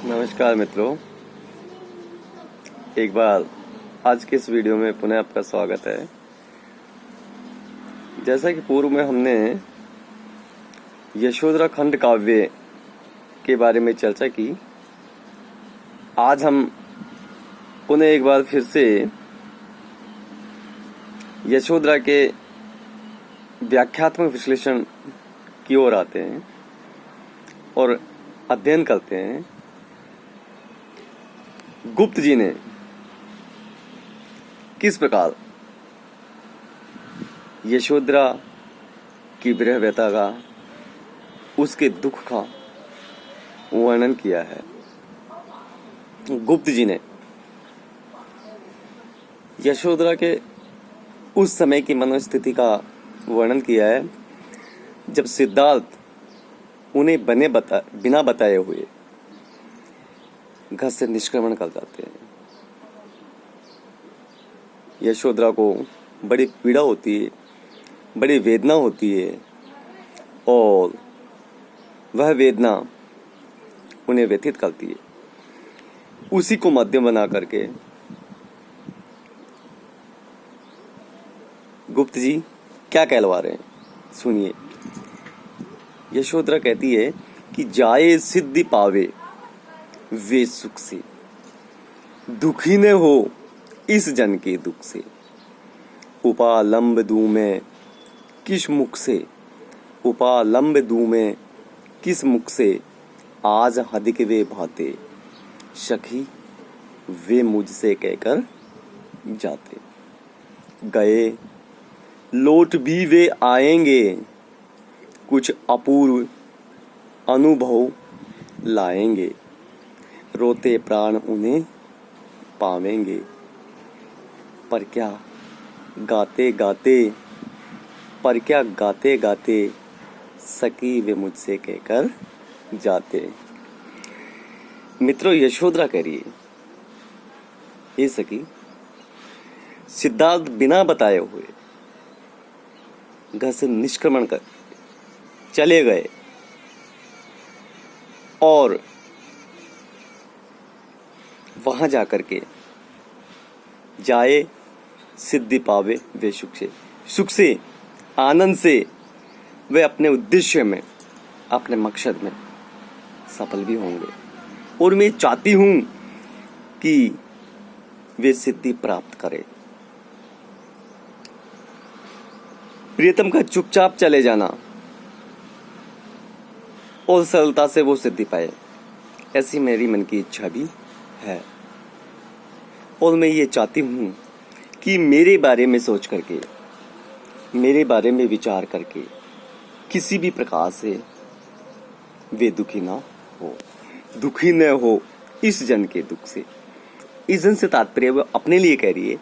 नमस्कार मित्रों, एक बार आज के इस वीडियो में पुनः आपका स्वागत है। जैसा कि पूर्व में हमने यशोधरा खंड काव्य के बारे में चर्चा की, आज हम पुनः एक बार फिर से यशोधरा के व्याख्यात्मक विश्लेषण की ओर आते हैं और अध्ययन करते हैं गुप्त जी ने किस प्रकार यशोधरा की विरह व्यथा का, उसके दुख का वर्णन किया है। गुप्त जी ने यशोधरा के उस समय की मनोस्थिति का वर्णन किया है जब सिद्धार्थ उन्हें बिना बताए हुए घर से निष्क्रमण कर जाते हैं। यशोधरा को बड़ी पीड़ा होती है, बड़ी वेदना होती है और वह वेदना उन्हें व्यथित करती है। उसी को माध्यम बना करके गुप्त जी क्या कहलवा रहे हैं, सुनिए। यशोधरा कहती है कि जाए सिद्धि पावे वे सुख से, दुखी न हो इस जन के दुख से। उपालंब दूं मैं किस मुख से, उपालंब दूं मैं किस मुख से। आज हदिक वे भाते सखी वे मुझसे कहकर जाते। गए लौट भी वे आएंगे, कुछ अपूर्व अनुभव लाएंगे। रोते प्राण उन्हें पावेंगे, पर क्या गाते गाते, पर क्या गाते गाते सखी वे मुझसे कहकर जाते। मित्रों, यशोधरा कह रही है, ये सखी सिद्धार्थ बिना बताए हुए घर से निष्क्रमण कर चले गए और वहां जाकर के जाए सिद्धि पावे वे सुख से आनंद से वे अपने उद्देश्य में, अपने मकसद में सफल भी होंगे। और मैं चाहती हूं कि वे सिद्धि प्राप्त करें। प्रियतम का चुपचाप चले जाना और सरलता से वो सिद्धि पाए, ऐसी मेरी मन की इच्छा भी है। और मैं ये चाहती हूँ कि मेरे बारे में सोच करके, मेरे बारे में विचार करके किसी भी प्रकार से वे दुखी ना हो, दुखी न हो इस जन के दुख से। इस जन से तात्पर्य वो अपने लिए कह रही है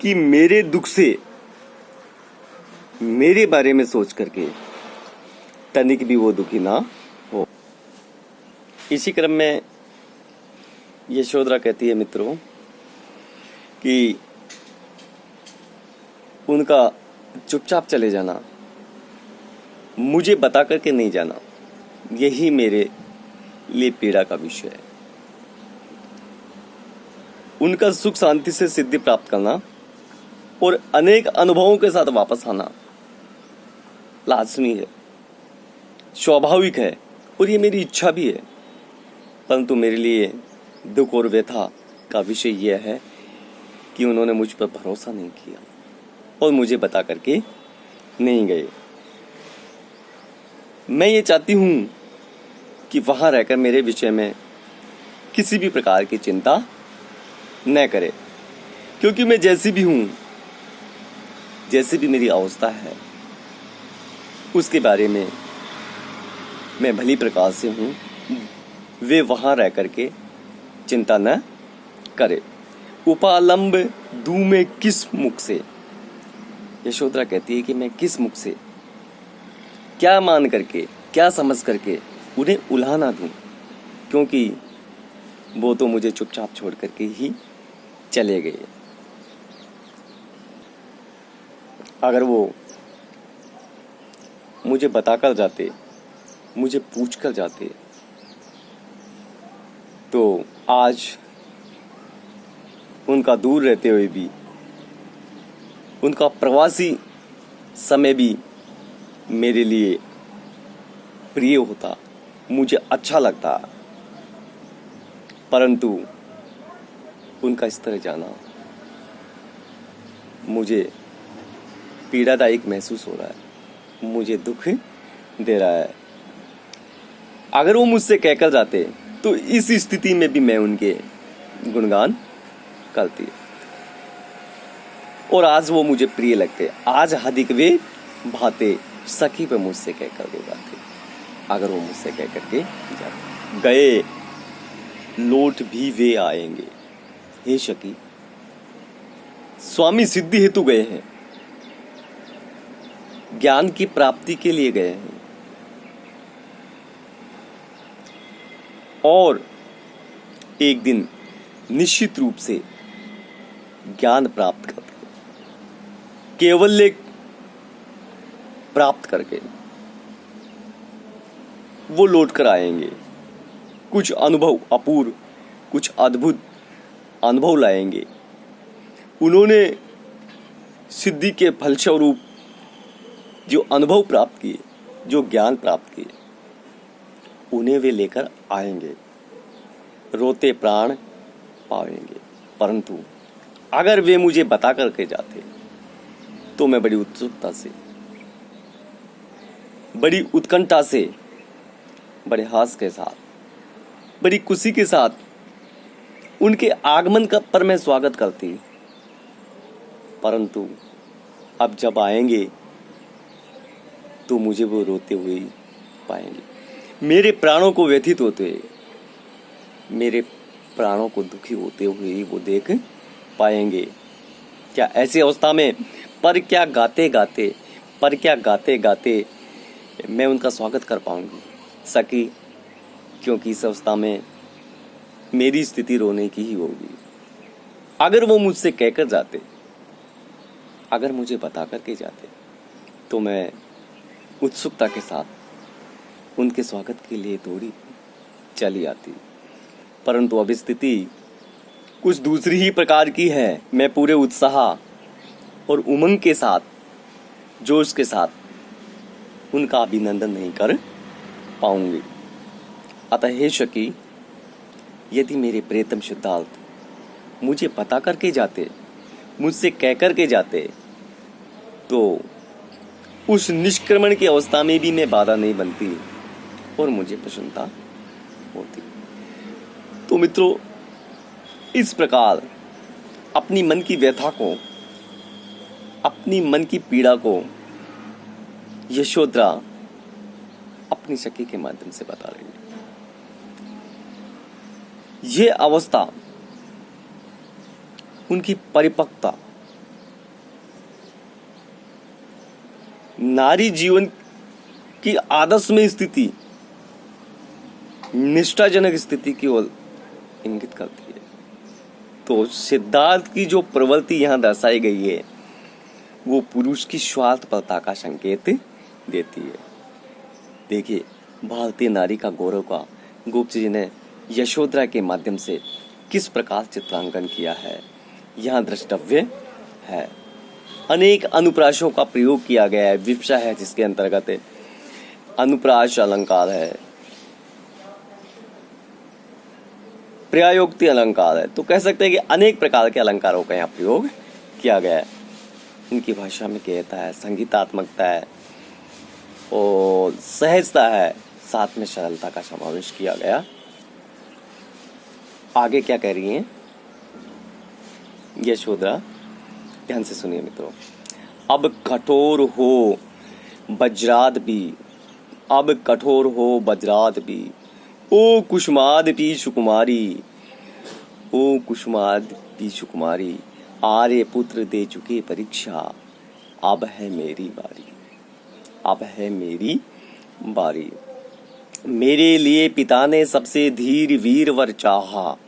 कि मेरे दुख से, मेरे बारे में सोच करके तनिक भी वो दुखी ना हो। इसी क्रम में यशोधरा कहती है मित्रों कि उनका चुपचाप चले जाना, मुझे बता करके नहीं जाना, यही मेरे लिए पीड़ा का विषय है। उनका सुख शांति से सिद्धि प्राप्त करना और अनेक अनुभवों के साथ वापस आना लाजमी है, स्वाभाविक है और ये मेरी इच्छा भी है। परंतु मेरे लिए दुख और व्यथा का विषय यह है कि उन्होंने मुझ पर भरोसा नहीं किया और मुझे बता करके नहीं गए। मैं ये चाहती हूं कि वहां रहकर मेरे विषय में किसी भी प्रकार की चिंता न करे, क्योंकि मैं जैसी भी हूं, जैसी भी मेरी अवस्था है, उसके बारे में मैं भली प्रकार से हूं। वे वहां रह करके चिंता न करे। उपालंब दूं मैं किस मुख से, यशोधरा कहती है कि मैं किस मुख से, क्या मान करके, क्या समझ करके उन्हें उल्हा ना दूं, क्योंकि वो तो मुझे चुपचाप छोड़ करके ही चले गए। अगर वो मुझे बताकर जाते, मुझे पूछ कर जाते तो आज उनका दूर रहते हुए भी, उनका प्रवासी समय भी मेरे लिए प्रिय होता, मुझे अच्छा लगता, परंतु उनका इस तरह जाना मुझे पीड़ादायक महसूस हो रहा है, मुझे दुख दे रहा है। अगर वो मुझसे कहकर जाते तो इस स्थिति में भी मैं उनके गुणगान करती, और आज वो मुझे प्रिय लगते। आज अधिक वे भाते सखी पे मुझसे कहकर दे जाते, अगर वो मुझसे कहकर के जाते। गए लौट भी वे आएंगे, हे सखी स्वामी सिद्धि हेतु गए हैं, ज्ञान की प्राप्ति के लिए गए हैं, और एक दिन निश्चित रूप से ज्ञान प्राप्त करते, केवल प्राप्त करके वो लौट कर आएंगे। कुछ अनुभव अपूर्व, कुछ अद्भुत अनुभव लाएंगे। उन्होंने सिद्धि के फलस्वरूप जो अनुभव प्राप्त किए, जो ज्ञान प्राप्त किए, उन्हें वे लेकर आएंगे, रोते प्राण पाएंगे। परंतु अगर वे मुझे बता करके जाते तो मैं बड़ी उत्सुकता से, बड़ी उत्कंठा से, बड़े हास के साथ, बड़ी खुशी के साथ उनके आगमन का पर मैं स्वागत करती। परंतु अब जब आएंगे तो मुझे वो रोते हुए पाएंगे, मेरे प्राणों को व्यथित होते, मेरे प्राणों को दुखी होते हुए वो देख पाएंगे। क्या ऐसी अवस्था में पर क्या गाते गाते मैं उनका स्वागत कर पाऊंगी सखी? क्योंकि इस अवस्था में मेरी स्थिति रोने की ही होगी। अगर वो मुझसे कहकर जाते, अगर मुझे बता करके जाते, तो मैं उत्सुकता के साथ उनके स्वागत के लिए दौड़ी चली आती। परंतु अब स्थिति कुछ दूसरी ही प्रकार की है। मैं पूरे उत्साह और उमंग के साथ, जोश के साथ उनका अभिनंदन नहीं कर पाऊंगी। अतः हे सखी, यदि मेरे प्रियतम सिद्धार्थ मुझे पता करके जाते, मुझसे कह करके जाते, तो उस निष्क्रमण की अवस्था में भी मैं बाधा नहीं बनती और मुझे प्रसन्नता होती। तो मित्रों, इस प्रकार अपनी मन की व्यथा को, अपनी मन की पीड़ा को यशोधरा अपनी सखी के माध्यम से बता रही है। यह अवस्था, उनकी परिपक्वता, नारी जीवन की आदर्शमय स्थिति, निष्ठाजनक स्थिति की ओर इंगित करती है। तो सिद्धार्थ की जो प्रवृत्ति यहां दर्शाई गई है, वो पुरुष की स्वार्थपरता का संकेत देती है। देखिए, भारतीय नारी का गौरव का गुप्त जी ने यशोधरा के माध्यम से किस प्रकार चित्रांकन किया है, यहाँ द्रष्टव्य है। अनेक अनुप्रासों का प्रयोग किया गया है। विवक्षा है जिसके अंतर्गत अनुप्रास अलंकार है, प्रयोक्ति अलंकार है। तो कह सकते हैं कि अनेक प्रकार के अलंकारों का यहाँ प्रयोग किया गया है। इनकी भाषा में गहता है, संगीतात्मकता है और सहजता है, साथ में सरलता का समावेश किया गया। आगे क्या कह रही हैं यशोधरा, ध्यान से सुनिए मित्रों। अब कठोर हो वज्राद भी, अब कठोर हो वज्राद भी, ओ कुसुमाद पी सुकुमारी, ओ कुसुमाद पी सुकुमारी, आर्य पुत्र दे चुके परीक्षा, अब है मेरी बारी, अब है मेरी बारी। मेरे लिए पिता ने सबसे धीर वीर वर चाहा,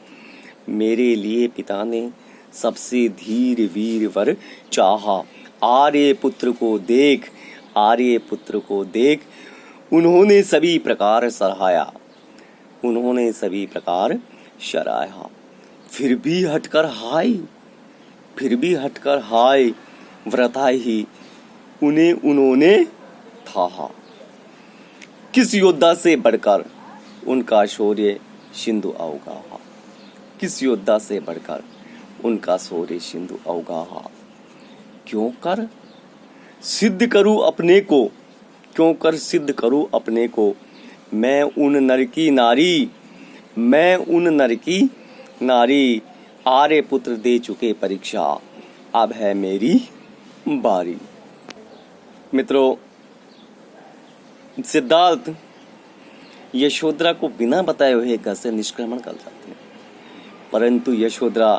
मेरे लिए पिता ने सबसे धीर वीर वर चाहा। आर्य पुत्र को देख, आर्य पुत्र को देख, उन्होंने सभी प्रकार सराहाया, उन्होंने सभी प्रकार शराया, फिर भी हटकर हाय, फिर भी हटकर हाय, व्रथा ही उन्हें उन्होंने था। किस योद्धा से बढ़कर उनका शौर्य सिंधु अवगाहा, किस योद्धा से बढ़कर उनका शौर्य सिंधु अवगाहा। क्यों कर सिद्ध करूं अपने को, क्यों कर सिद्ध करूं अपने को, मैं उन नर की नारी, मैं उन नर की नारी। आर्य पुत्र दे चुके परीक्षा, अब है मेरी बारी। मित्रों, सिद्धार्थ यशोधरा को बिना बताए हुए घर से निष्क्रमण कर जाते हैं, परंतु यशोधरा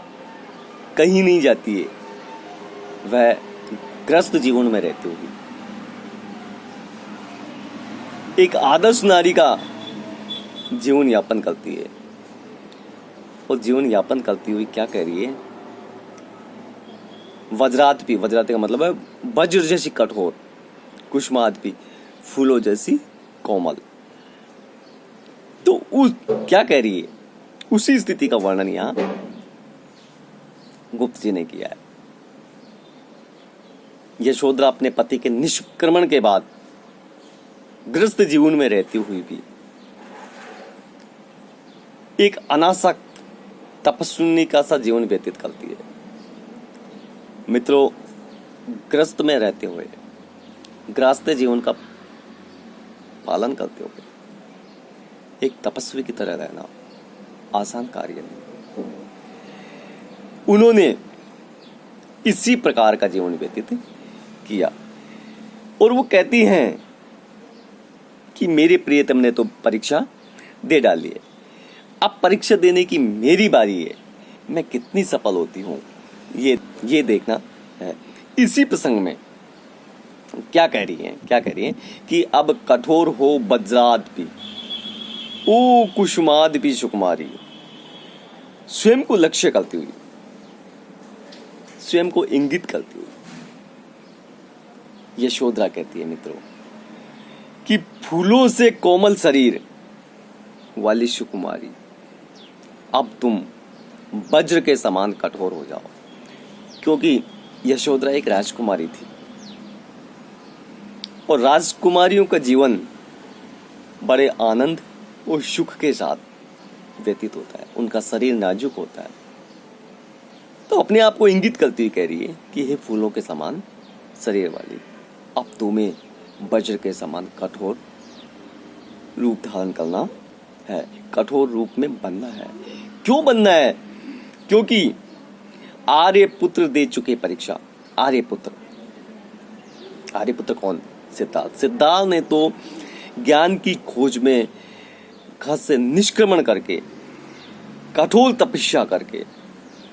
कहीं नहीं जाती है। वह ग्रस्त जीवन में रहती हुई एक आदर्श नारी का जीवन यापन करती है। और जीवन यापन करती हुई क्या कह रही है? वज्रादपि, वज्रादपि का मतलब है वज्र जैसी कठोर, कुसुमादपि फूलों जैसी कोमल। तो उस क्या कह रही है? उसी स्थिति का वर्णन यहां गुप्त जी ने किया है। यशोधरा अपने पति के निष्क्रमण के बाद गृहस्थ जीवन में रहती हुई भी एक अनासक्त तपस्विनी का सा जीवन व्यतीत करती है। मित्रों, गृहस्थ में रहते हुए गृहस्थ जीवन का पालन करते हुए एक तपस्वी की तरह रहना आसान कार्य नहीं। उन्होंने इसी प्रकार का जीवन व्यतीत किया और वो कहती हैं कि मेरे प्रियतम ने तो परीक्षा दे डाली है, अब परीक्षा देने की मेरी बारी है, मैं कितनी सफल होती हूँ ये देखना है। इसी प्रसंग में क्या कह रही हैं? क्या कह रही हैं कि अब कठोर हो वज्रादपि, ओ कुसुमादपि सुकुमारी। स्वयं को लक्ष्य करती हुई, स्वयं को इंगित करती हुई यशोधरा कहती है मित्रों कि फूलों से कोमल शरीर वाली सुकुमारी, अब तुम वज्र के समान कठोर हो जाओ। क्योंकि यशोधरा एक राजकुमारी थी और राजकुमारियों का जीवन बड़े आनंद और सुख के साथ व्यतीत होता है, उनका शरीर नाजुक होता है। तो अपने आप को इंगित करती हुई कह रही है कि हे फूलों के समान शरीर वाली, अब तुम्हें वज्र के समान कठोर रूप धारण करना है, कठोर रूप में बनना है। क्यों बनना है? क्योंकि आर्य पुत्र दे चुके परीक्षा। आर्य पुत्र, आर्य पुत्र कौन? सिद्धार्थ। सिद्धार्थ ने तो ज्ञान की खोज में घर से निष्क्रमण करके कठोर तपस्या करके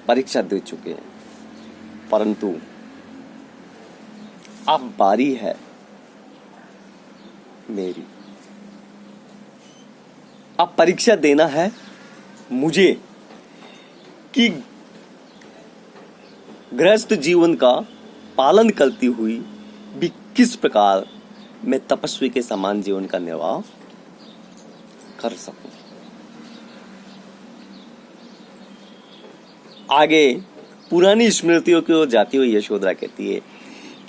परीक्षा दे चुके हैं, परंतु अब बारी है मेरी। अब परीक्षा देना है मुझे कि गृहस्थ जीवन का पालन करती हुई भी किस प्रकार मैं तपस्वी के समान जीवन का निर्वाह कर सकूं। आगे पुरानी स्मृतियों की ओर जाती हुई यशोधरा कहती है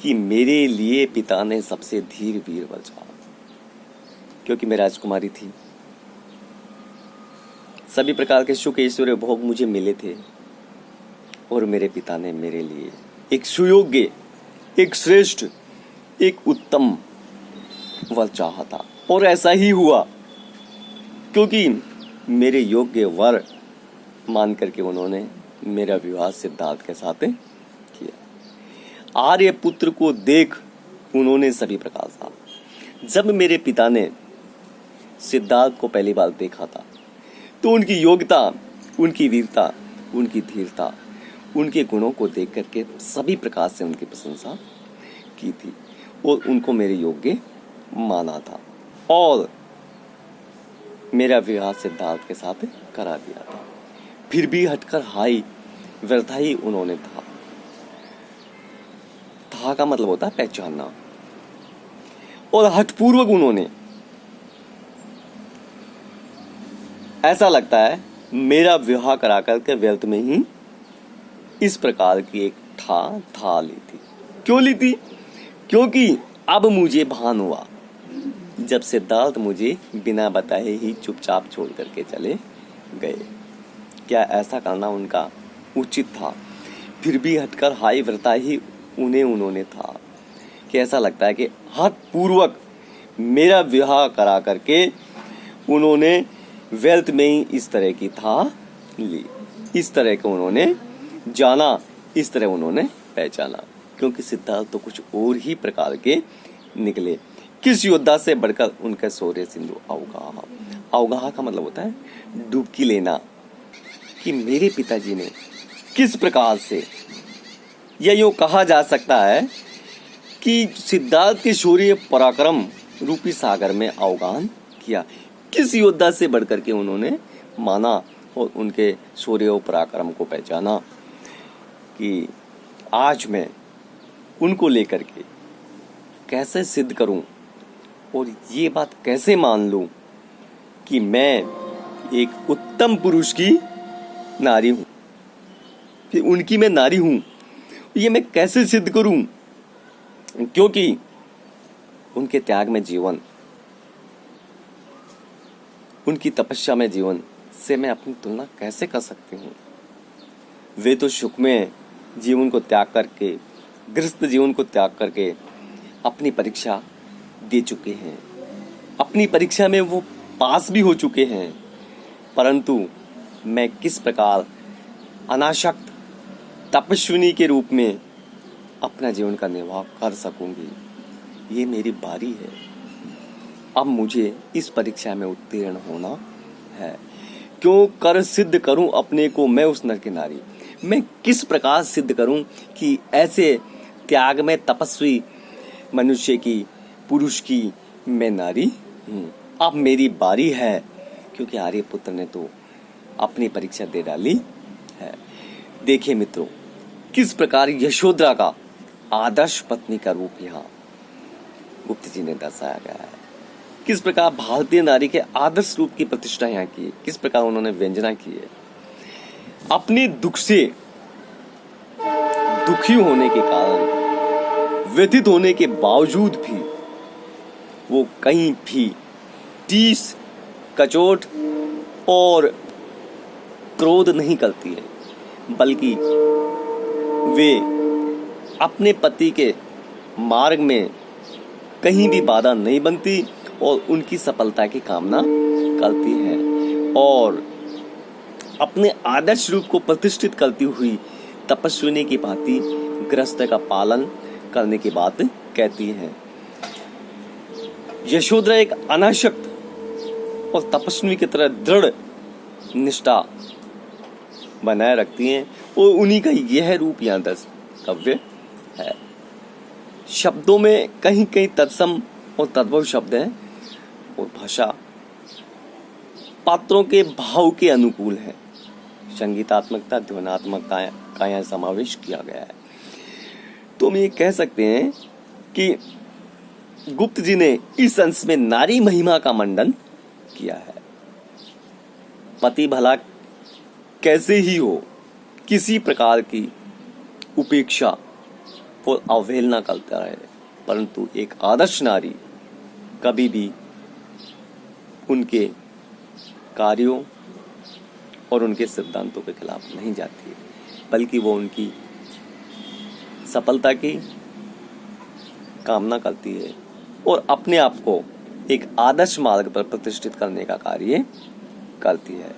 कि मेरे लिए पिता ने सबसे धीर वीर बचा, क्योंकि मैं राजकुमारी थी, सभी प्रकार के सुख ऐश्वर्य भोग मुझे मिले थे और मेरे पिता ने मेरे लिए एक सुयोग्य, एक श्रेष्ठ, एक उत्तम वर चाहा था। और ऐसा ही हुआ, क्योंकि मेरे योग्य वर मान करके उन्होंने मेरा विवाह सिद्धार्थ के साथ किया। आर्य पुत्र को देख उन्होंने सभी प्रकार था। जब मेरे पिता ने सिद्धार्थ को पहली बार देखा था तो उनकी योग्यता, उनकी वीरता, उनकी धीरता, उनके गुणों को देख करके सभी प्रकार से उनकी प्रशंसा की थी और उनको मेरे योग्य माना था और मेरा विवाह सिद्धार्थ के साथ करा दिया था। फिर भी हटकर हाई व्यर्था ही उन्होंने था का मतलब होता है पहचानना, और हठपूर्वक उन्होंने, ऐसा लगता है मेरा विवाह करा करके व्यर्थ में ही इस प्रकार की एक था ली थी। क्यों ली थी? क्योंकि अब मुझे भान हुआ जब सिद्धार्थ मुझे बिना बताए ही चुपचाप छोड़ करके चले गए। क्या ऐसा करना उनका उचित था? फिर भी हटकर हाय व्रता ही उन्होंने था कि ऐसा लगता है कि हद पूर्वक मेरा विवाह करा करके उन्होंने व्यर्थ में ही इस तरह की था ली, इस तरह को उन्होंने जाना, इस तरह उन्होंने पहचाना। क्योंकि सिद्धार्थ तो कुछ और ही प्रकार के निकले। किस योद्धा से बढ़कर उनके शौर्य सिंधु अवगाह। अवगाह का मतलब होता है डुबकी लेना, कि मेरे पिताजी ने किस प्रकार से, या यूं कहा जा सकता है कि सिद्धार्थ के शौर्य पराक्रम रूपी सागर में अवगाहन किया। किस योद्धा से बढ़कर के उन्होंने माना और उनके शौर्य और पराक्रम को पहचाना कि आज मैं उनको लेकर के कैसे सिद्ध करूं और ये बात कैसे मान लूं कि मैं एक उत्तम पुरुष की नारी हूं, कि उनकी मैं नारी हूं। ये मैं कैसे सिद्ध करूं? क्योंकि उनके त्याग में जीवन, उनकी तपस्या में जीवन से मैं अपनी तुलना कैसे कर सकती हूँ? वे तो सुख में जीवन को त्याग करके, गृहस्थ जीवन को त्याग करके अपनी परीक्षा दे चुके हैं, अपनी परीक्षा में वो पास भी हो चुके हैं। परंतु मैं किस प्रकार अनासक्त तपस्विनी के रूप में अपना जीवन का निर्वाह कर सकूंगी, ये मेरी बारी है। अब मुझे इस परीक्षा में उत्तीर्ण होना है। क्यों कर सिद्ध करूं अपने को मैं उस नर की नारी। मैं किस प्रकार सिद्ध करूं कि ऐसे त्याग में तपस्वी मनुष्य की, पुरुष की मैं नारी हूं। अब मेरी बारी है, क्योंकि आर्यपुत्र ने तो अपनी परीक्षा दे डाली है। देखिए मित्रों, किस प्रकार यशोधरा का आदर्श पत्नी का रूप यहाँ गुप्त जी ने दर्शाया गया है। किस प्रकार भारतीय नारी के आदर्श रूप की प्रतिष्ठा यहाँ की, किस प्रकार उन्होंने व्यंजना की है। अपने दुख से दुखी होने के कारण, व्यथित होने के बावजूद भी वो कहीं भी टीस, कचोट और क्रोध नहीं करती है, बल्कि वे अपने पति के मार्ग में कहीं भी बाधा नहीं बनती और उनकी सफलता की कामना करती है और अपने आदर्श रूप को प्रतिष्ठित करती हुई तपस्विनी की भांति गृहस्थ का पालन करने की बात कहती हैं। यशोधरा एक अनासक्त और तपस्वी की तरह दृढ़ निष्ठा बनाए रखती हैं और उन्हीं का यह रूप यहाँ दर्शव्य है। शब्दों में कहीं कहीं तत्सम और तद्भव शब्द हैं और भाषा पात्रों के भाव के अनुकूल है। संगीतात्मकता, ध्वनात्मकता का यहाँ समावेश किया गया है। तो हम ये कह सकते हैं कि गुप्त जी ने इस अंश में नारी महिमा का मंडन किया है। पति भला कैसे ही हो, किसी प्रकार की उपेक्षा और अवहेलना करता है, परंतु एक आदर्श नारी कभी भी उनके कार्यों और उनके सिद्धांतों के खिलाफ नहीं जाती है, बल्कि वो उनकी सफलता की कामना करती है और अपने आप को एक आदर्श मार्ग पर प्रतिष्ठित करने का कार्य करती है।